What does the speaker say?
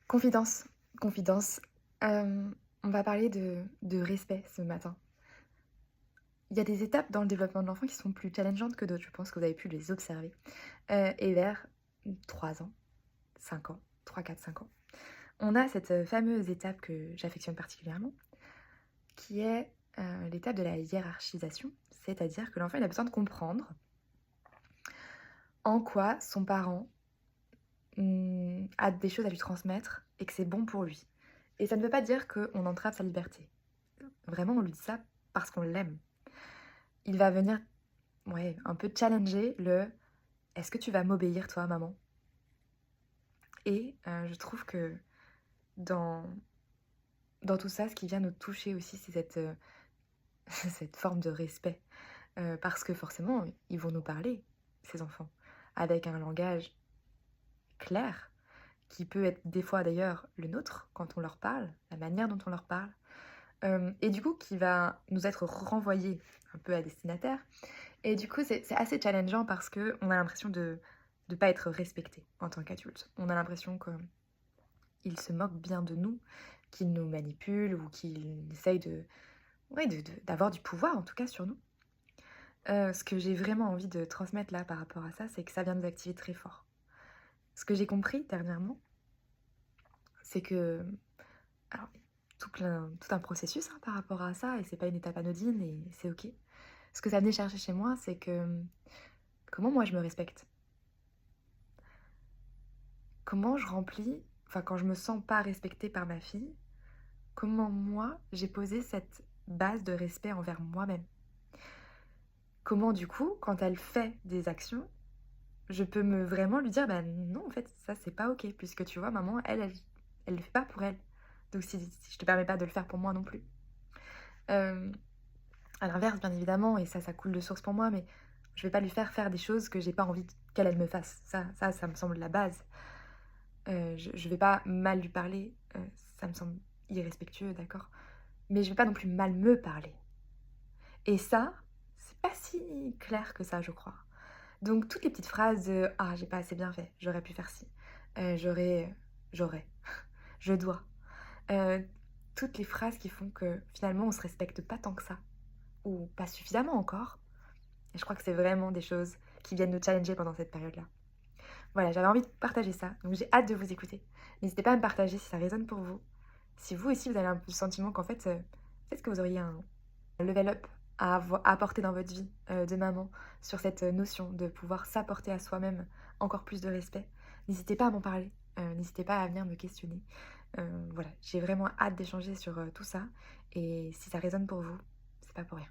Confidence, confidence. On va parler de respect ce matin. Il y a des étapes dans le développement de l'enfant qui sont plus challengeantes que d'autres. Je pense que vous avez pu les observer. Et vers 3 ans, 5 ans, 3, 4, 5 ans, on a cette fameuse étape que j'affectionne particulièrement, qui est l'étape de la hiérarchisation. C'est-à-dire que l'enfant il a besoin de comprendre en quoi son parent a des choses à lui transmettre et que c'est bon pour lui. Et ça ne veut pas dire qu'on entrave sa liberté. Vraiment, on lui dit ça parce qu'on l'aime. Il va venir, ouais, un peu challenger le: «Est-ce que tu vas m'obéir toi, maman?» Et je trouve que dans tout ça, ce qui vient nous toucher aussi, c'est cette, cette forme de respect. Parce que forcément, ils vont nous parler, ces enfants, avec un langage clair, qui peut être des fois d'ailleurs le nôtre quand on leur parle, la manière dont on leur parle. Et du coup qui va nous être renvoyé un peu à destinataire. Et du coup, c'est assez challengeant parce qu'on a l'impression de ne pas être respecté en tant qu'adulte. On a l'impression qu'il se moque bien de nous, qu'il nous manipule ou qu'il essaye de, ouais, d'avoir du pouvoir en tout cas sur nous. Ce que j'ai vraiment envie de transmettre là par rapport à ça, c'est que ça vient nous activer très fort. Ce que j'ai compris dernièrement, c'est que, alors, tout un processus hein, par rapport à ça, et c'est pas une étape anodine et c'est ok. Ce que ça venait chercher chez moi, c'est que comment moi je me respecte. Comment je remplis, enfin quand je me sens pas respectée par ma fille, comment moi j'ai posé cette base de respect envers moi-même. Comment du coup, quand elle fait des actions, je peux me vraiment lui dire: «Bah non en fait ça c'est pas OK puisque tu vois maman elle le fait pas pour elle. Donc si je te permets pas de le faire pour moi non plus». Hem, à l'inverse bien évidemment et ça coule de source pour moi, mais je vais pas lui faire des choses que j'ai pas envie qu'elle me fasse. Ça me semble la base. Je vais pas mal lui parler, ça me semble irrespectueux, d'accord, mais je vais pas non plus mal me parler et ça, c'est pas si clair que ça, je crois. Donc toutes les petites phrases de: «Ah, j'ai pas assez bien fait, j'aurais pu faire ci, j'aurais, je dois», heu, toutes les phrases qui font que finalement on se respecte pas tant que ça ou pas suffisamment encore et je crois que c'est vraiment des choses qui viennent nous challenger pendant cette période-là. Voilà, j'avais envie de partager ça, donc j'ai hâte de vous écouter. N'hésitez pas à me partager si ça résonne pour vous. Si vous aussi, vous avez un peu le sentiment qu'en fait, peut-être que vous auriez un level up à apporter dans votre vie, de maman sur cette, notion de pouvoir s'apporter à soi-même encore plus de respect, n'hésitez pas à m'en parler, n'hésitez pas à venir me questionner. Voilà, j'ai vraiment hâte d'échanger sur, tout ça et si ça résonne pour vous, c'est pas pour rien.